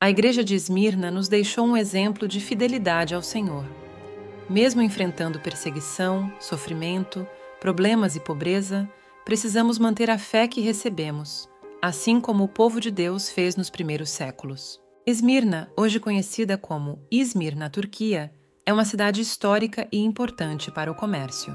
A igreja de Esmirna nos deixou um exemplo de fidelidade ao Senhor. Mesmo enfrentando perseguição, sofrimento, problemas e pobreza, precisamos manter a fé que recebemos, assim como o povo de Deus fez nos primeiros séculos. Esmirna, hoje conhecida como Izmir, na Turquia, é uma cidade histórica e importante para o comércio.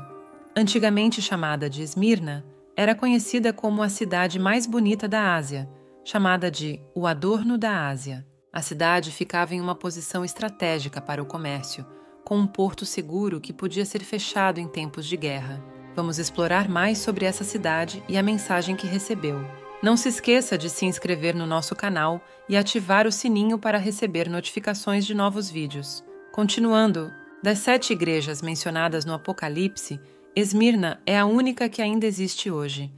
Antigamente chamada de Esmirna, era conhecida como a cidade mais bonita da Ásia, chamada de o Adorno da Ásia. A cidade ficava em uma posição estratégica para o comércio, com um porto seguro que podia ser fechado em tempos de guerra. Vamos explorar mais sobre essa cidade e a mensagem que recebeu. Não se esqueça de se inscrever no nosso canal e ativar o sininho para receber notificações de novos vídeos. Continuando, das 7 igrejas mencionadas no Apocalipse, Esmirna é a única que ainda existe hoje.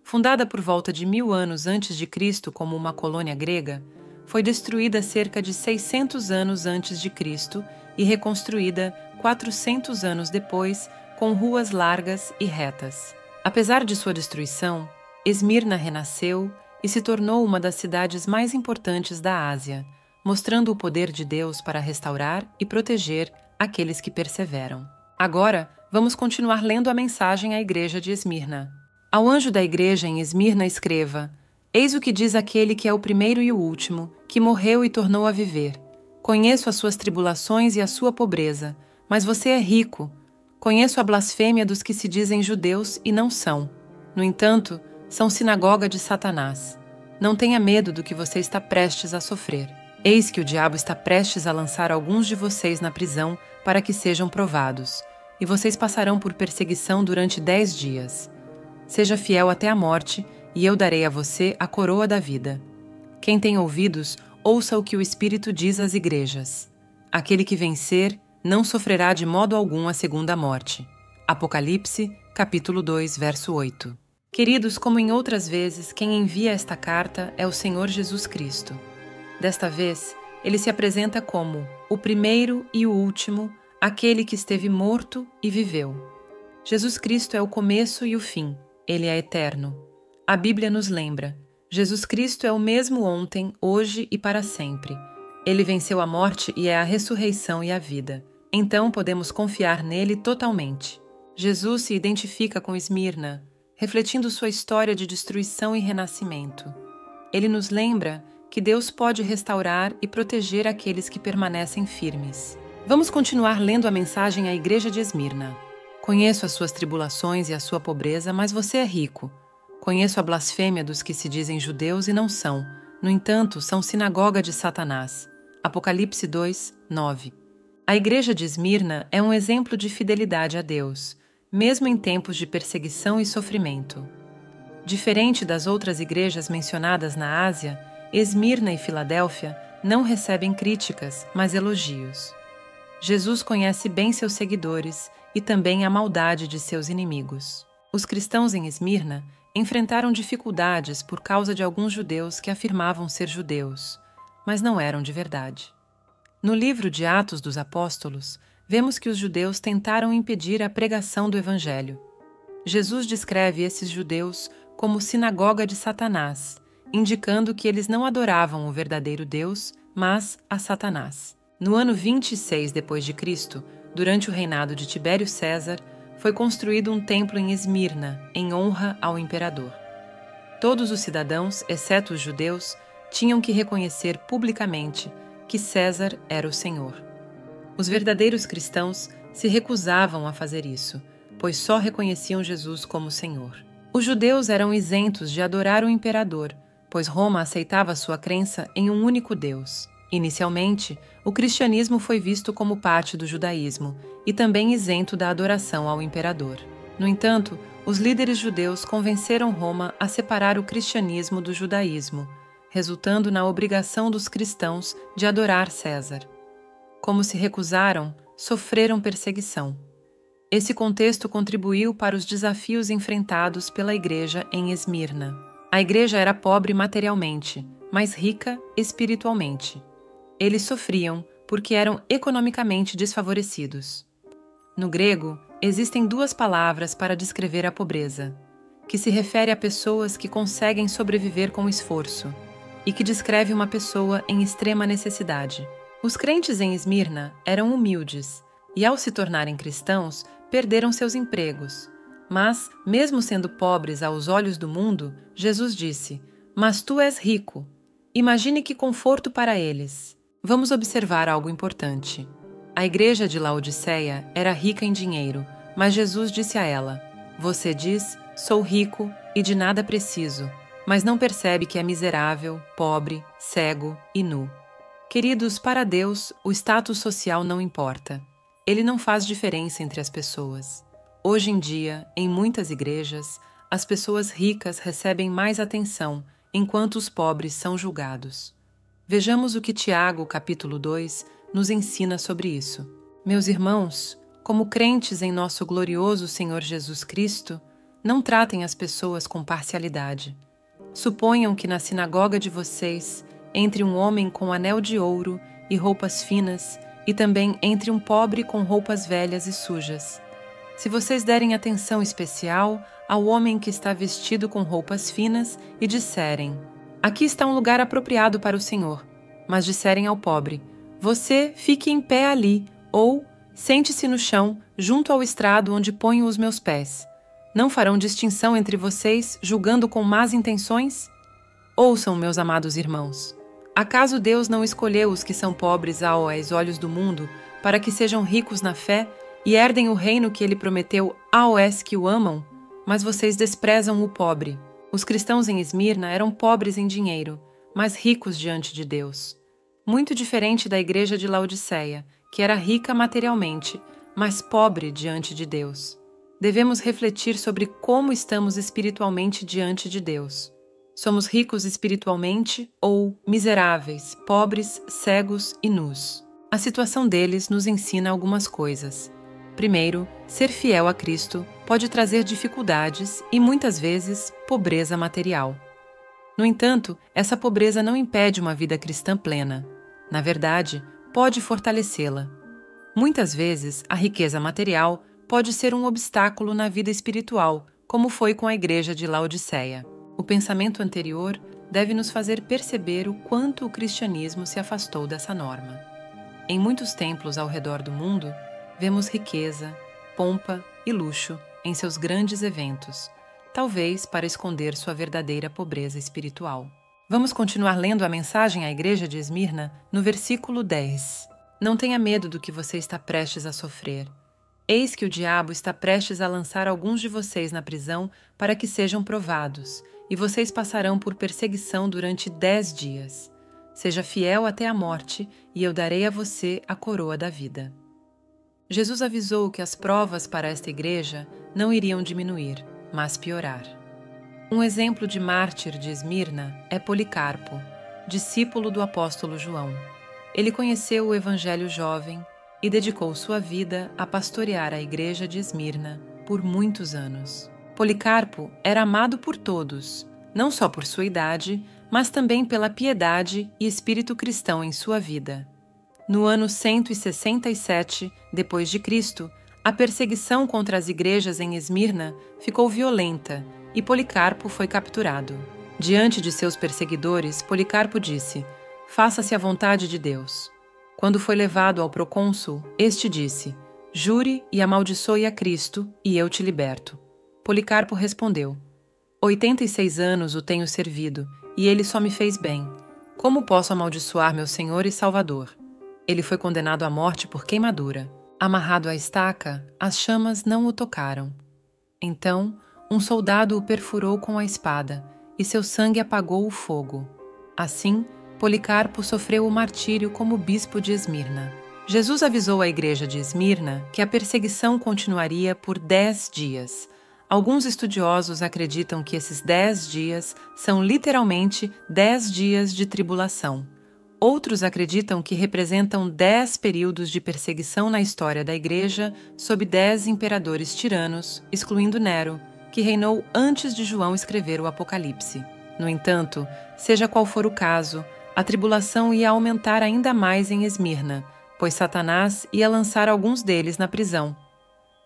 Fundada por volta de 1000 anos antes de Cristo como uma colônia grega, foi destruída cerca de 600 anos antes de Cristo e reconstruída 400 anos depois com ruas largas e retas. Apesar de sua destruição, Esmirna renasceu e se tornou uma das cidades mais importantes da Ásia, mostrando o poder de Deus para restaurar e proteger aqueles que perseveram. Agora, vamos continuar lendo a mensagem à igreja de Esmirna. Ao anjo da igreja em Esmirna escreva: Eis o que diz aquele que é o primeiro e o último, que morreu e tornou a viver. Conheço as suas tribulações e a sua pobreza, mas você é rico. Conheço a blasfêmia dos que se dizem judeus e não são. No entanto, são sinagoga de Satanás. Não tenha medo do que você está prestes a sofrer. Eis que o diabo está prestes a lançar alguns de vocês na prisão para que sejam provados, e vocês passarão por perseguição durante 10 dias. Seja fiel até a morte, e eu darei a você a coroa da vida. Quem tem ouvidos, ouça o que o Espírito diz às igrejas. Aquele que vencer não sofrerá de modo algum a segunda morte. Apocalipse, capítulo 2, verso 8. Queridos, como em outras vezes, quem envia esta carta é o Senhor Jesus Cristo. Desta vez, ele se apresenta como o primeiro e o último, aquele que esteve morto e viveu. Jesus Cristo é o começo e o fim. Ele é eterno. A Bíblia nos lembra: Jesus Cristo é o mesmo ontem, hoje e para sempre. Ele venceu a morte e é a ressurreição e a vida. Então podemos confiar nele totalmente. Jesus se identifica com Esmirna, refletindo sua história de destruição e renascimento. Ele nos lembra que Deus pode restaurar e proteger aqueles que permanecem firmes. Vamos continuar lendo a mensagem à igreja de Esmirna. Conheço as suas tribulações e a sua pobreza, mas você é rico. Conheço a blasfêmia dos que se dizem judeus e não são. No entanto, são sinagoga de Satanás. Apocalipse 2, 9. A igreja de Esmirna é um exemplo de fidelidade a Deus, mesmo em tempos de perseguição e sofrimento. Diferente das outras igrejas mencionadas na Ásia, Esmirna e Filadélfia não recebem críticas, mas elogios. Jesus conhece bem seus seguidores e também a maldade de seus inimigos. Os cristãos em Esmirna enfrentaram dificuldades por causa de alguns judeus que afirmavam ser judeus, mas não eram de verdade. No livro de Atos dos Apóstolos, vemos que os judeus tentaram impedir a pregação do Evangelho. Jesus descreve esses judeus como sinagoga de Satanás, indicando que eles não adoravam o verdadeiro Deus, mas a Satanás. No ano 26 d.C., durante o reinado de Tibério César, foi construído um templo em Esmirna, em honra ao imperador. Todos os cidadãos, exceto os judeus, tinham que reconhecer publicamente que César era o Senhor. Os verdadeiros cristãos se recusavam a fazer isso, pois só reconheciam Jesus como Senhor. Os judeus eram isentos de adorar o imperador, pois Roma aceitava sua crença em um único Deus. Inicialmente, o cristianismo foi visto como parte do judaísmo e também isento da adoração ao imperador. No entanto, os líderes judeus convenceram Roma a separar o cristianismo do judaísmo, resultando na obrigação dos cristãos de adorar César. Como se recusaram, sofreram perseguição. Esse contexto contribuiu para os desafios enfrentados pela igreja em Esmirna. A igreja era pobre materialmente, mas rica espiritualmente. Eles sofriam porque eram economicamente desfavorecidos. No grego, existem 2 palavras para descrever a pobreza, que se refere a pessoas que conseguem sobreviver com esforço, e que descreve uma pessoa em extrema necessidade. Os crentes em Esmirna eram humildes e, ao se tornarem cristãos, perderam seus empregos. Mas, mesmo sendo pobres aos olhos do mundo, Jesus disse: "Mas tu és rico." Imagine que conforto para eles. Vamos observar algo importante. A igreja de Laodiceia era rica em dinheiro, mas Jesus disse a ela: "Você diz, sou rico e de nada preciso, mas não percebe que é miserável, pobre, cego e nu." Queridos, para Deus, o status social não importa. Ele não faz diferença entre as pessoas. Hoje em dia, em muitas igrejas, as pessoas ricas recebem mais atenção, enquanto os pobres são julgados. Vejamos o que Tiago, capítulo 2, nos ensina sobre isso. Meus irmãos, como crentes em nosso glorioso Senhor Jesus Cristo, não tratem as pessoas com parcialidade. Suponham que na sinagoga de vocês entre um homem com anel de ouro e roupas finas e também entre um pobre com roupas velhas e sujas. Se vocês derem atenção especial ao homem que está vestido com roupas finas e disserem: "Aqui está um lugar apropriado para o Senhor", mas disserem ao pobre: "Você fique em pé ali", ou "Sente-se no chão, junto ao estrado onde ponho os meus pés", não farão distinção entre vocês, julgando com más intenções? Ouçam, meus amados irmãos. Acaso Deus não escolheu os que são pobres aos olhos do mundo para que sejam ricos na fé e herdem o reino que ele prometeu aos que o amam? Mas vocês desprezam o pobre. Os cristãos em Esmirna eram pobres em dinheiro, mas ricos diante de Deus. Muito diferente da igreja de Laodiceia, que era rica materialmente, mas pobre diante de Deus. Devemos refletir sobre como estamos espiritualmente diante de Deus. Somos ricos espiritualmente ou miseráveis, pobres, cegos e nus? A situação deles nos ensina algumas coisas. Primeiro, ser fiel a Cristo pode trazer dificuldades e, muitas vezes, pobreza material. No entanto, essa pobreza não impede uma vida cristã plena. Na verdade, pode fortalecê-la. Muitas vezes, a riqueza material pode ser um obstáculo na vida espiritual, como foi com a igreja de Laodiceia. O pensamento anterior deve nos fazer perceber o quanto o cristianismo se afastou dessa norma. Em muitos templos ao redor do mundo, vemos riqueza, pompa e luxo em seus grandes eventos, talvez para esconder sua verdadeira pobreza espiritual. Vamos continuar lendo a mensagem à igreja de Esmirna no versículo 10. Não tenha medo do que você está prestes a sofrer. Eis que o diabo está prestes a lançar alguns de vocês na prisão para que sejam provados, e vocês passarão por perseguição durante 10 dias. Seja fiel até a morte, e eu darei a você a coroa da vida. Jesus avisou que as provas para esta igreja não iriam diminuir, mas piorar. Um exemplo de mártir de Esmirna é Policarpo, discípulo do apóstolo João. Ele conheceu o evangelho jovem e dedicou sua vida a pastorear a igreja de Esmirna por muitos anos. Policarpo era amado por todos, não só por sua idade, mas também pela piedade e espírito cristão em sua vida. No ano 167 depois de Cristo, a perseguição contra as igrejas em Esmirna ficou violenta e Policarpo foi capturado. Diante de seus perseguidores, Policarpo disse: "Faça-se a vontade de Deus." Quando foi levado ao procônsul, este disse: "Jure e amaldiçoe a Cristo, e eu te liberto." Policarpo respondeu: 86 anos o tenho servido, e ele só me fez bem. Como posso amaldiçoar meu Senhor e Salvador? Ele foi condenado à morte por queimadura. Amarrado à estaca, as chamas não o tocaram. Então, um soldado o perfurou com a espada, e seu sangue apagou o fogo. Assim, Policarpo sofreu o martírio como bispo de Esmirna. Jesus avisou a igreja de Esmirna que a perseguição continuaria por 10 dias. Alguns estudiosos acreditam que esses 10 dias são literalmente 10 dias de tribulação. Outros acreditam que representam 10 períodos de perseguição na história da igreja sob 10 imperadores tiranos, excluindo Nero, que reinou antes de João escrever o Apocalipse. No entanto, seja qual for o caso, a tribulação ia aumentar ainda mais em Esmirna, pois Satanás ia lançar alguns deles na prisão.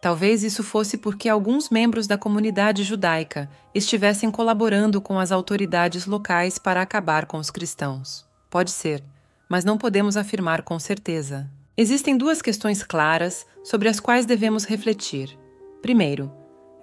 Talvez isso fosse porque alguns membros da comunidade judaica estivessem colaborando com as autoridades locais para acabar com os cristãos. Pode ser, mas não podemos afirmar com certeza. Existem duas questões claras sobre as quais devemos refletir. Primeiro,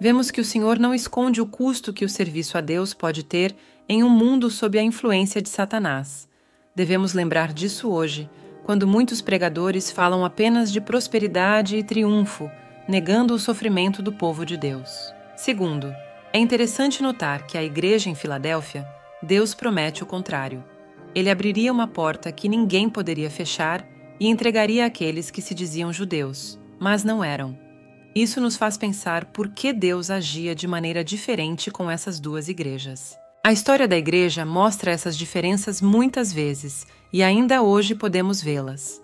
vemos que o Senhor não esconde o custo que o serviço a Deus pode ter em um mundo sob a influência de Satanás. Devemos lembrar disso hoje, quando muitos pregadores falam apenas de prosperidade e triunfo, negando o sofrimento do povo de Deus. Segundo, é interessante notar que à igreja em Filadélfia, Deus promete o contrário. Ele abriria uma porta que ninguém poderia fechar e entregaria àqueles que se diziam judeus, mas não eram. Isso nos faz pensar por que Deus agia de maneira diferente com essas duas igrejas. A história da igreja mostra essas diferenças muitas vezes e ainda hoje podemos vê-las.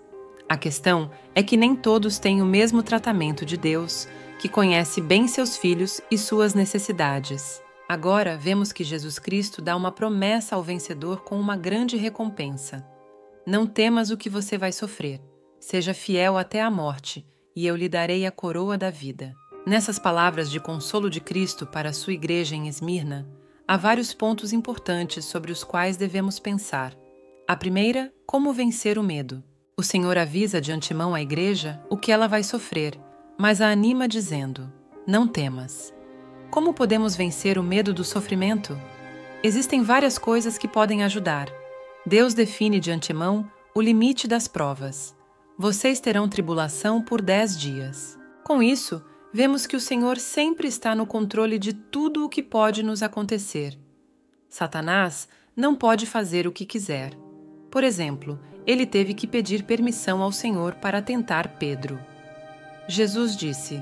A questão é que nem todos têm o mesmo tratamento de Deus, que conhece bem seus filhos e suas necessidades. Agora vemos que Jesus Cristo dá uma promessa ao vencedor com uma grande recompensa. Não temas o que você vai sofrer. Seja fiel até a morte, e eu lhe darei a coroa da vida. Nessas palavras de consolo de Cristo para a sua igreja em Esmirna, há vários pontos importantes sobre os quais devemos pensar. A primeira, como vencer o medo. O Senhor avisa de antemão à igreja o que ela vai sofrer, mas a anima dizendo: não temas. Como podemos vencer o medo do sofrimento? Existem várias coisas que podem ajudar. Deus define de antemão o limite das provas. Vocês terão tribulação por 10 dias. Com isso, vemos que o Senhor sempre está no controle de tudo o que pode nos acontecer. Satanás não pode fazer o que quiser. Por exemplo, ele teve que pedir permissão ao Senhor para tentar Pedro. Jesus disse: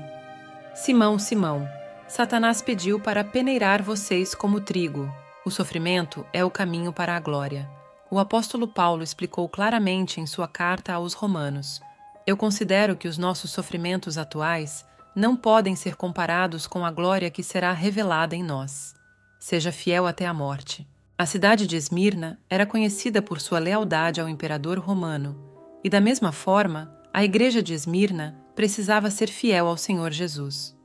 Simão, Simão, Satanás pediu para peneirar vocês como trigo. O sofrimento é o caminho para a glória. O apóstolo Paulo explicou claramente em sua carta aos Romanos: eu considero que os nossos sofrimentos atuais não podem ser comparados com a glória que será revelada em nós. Seja fiel até a morte. A cidade de Esmirna era conhecida por sua lealdade ao imperador romano, e da mesma forma, a igreja de Esmirna precisava ser fiel ao Senhor Jesus.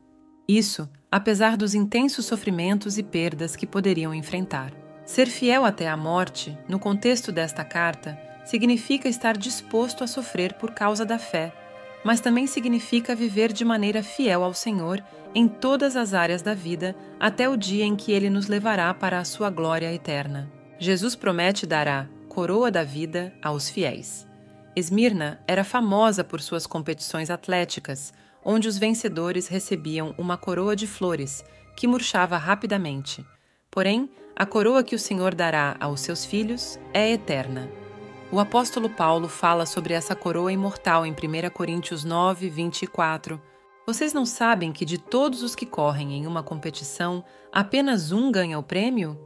Isso, apesar dos intensos sofrimentos e perdas que poderiam enfrentar. Ser fiel até a morte, no contexto desta carta, significa estar disposto a sofrer por causa da fé, mas também significa viver de maneira fiel ao Senhor em todas as áreas da vida até o dia em que Ele nos levará para a sua glória eterna. Jesus promete dar a coroa da vida aos fiéis. Esmirna era famosa por suas competições atléticas, onde os vencedores recebiam uma coroa de flores, que murchava rapidamente. Porém, a coroa que o Senhor dará aos seus filhos é eterna. O apóstolo Paulo fala sobre essa coroa imortal em 1 Coríntios 9, 24. Vocês não sabem que de todos os que correm em uma competição, apenas um ganha o prêmio?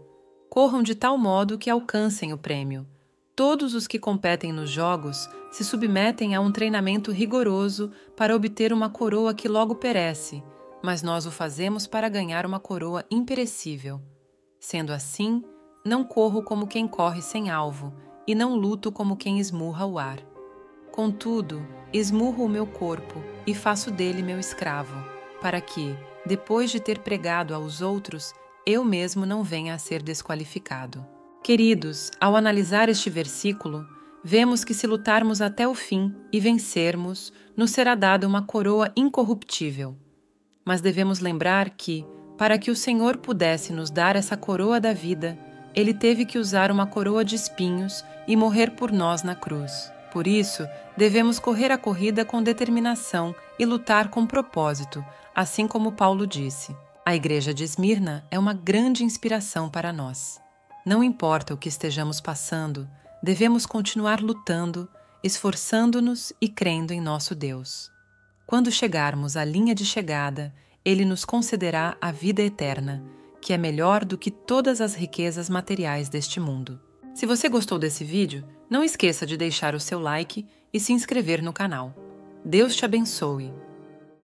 Corram de tal modo que alcancem o prêmio. Todos os que competem nos jogos se submetem a um treinamento rigoroso para obter uma coroa que logo perece, mas nós o fazemos para ganhar uma coroa imperecível. Sendo assim, não corro como quem corre sem alvo, e não luto como quem esmurra o ar. Contudo, esmurro o meu corpo e faço dele meu escravo, para que, depois de ter pregado aos outros, eu mesmo não venha a ser desqualificado. Queridos, ao analisar este versículo, vemos que se lutarmos até o fim e vencermos, nos será dada uma coroa incorruptível. Mas devemos lembrar que, para que o Senhor pudesse nos dar essa coroa da vida, Ele teve que usar uma coroa de espinhos e morrer por nós na cruz. Por isso, devemos correr a corrida com determinação e lutar com propósito, assim como Paulo disse. A igreja de Esmirna é uma grande inspiração para nós. Não importa o que estejamos passando, devemos continuar lutando, esforçando-nos e crendo em nosso Deus. Quando chegarmos à linha de chegada, Ele nos concederá a vida eterna, que é melhor do que todas as riquezas materiais deste mundo. Se você gostou desse vídeo, não esqueça de deixar o seu like e se inscrever no canal. Deus te abençoe!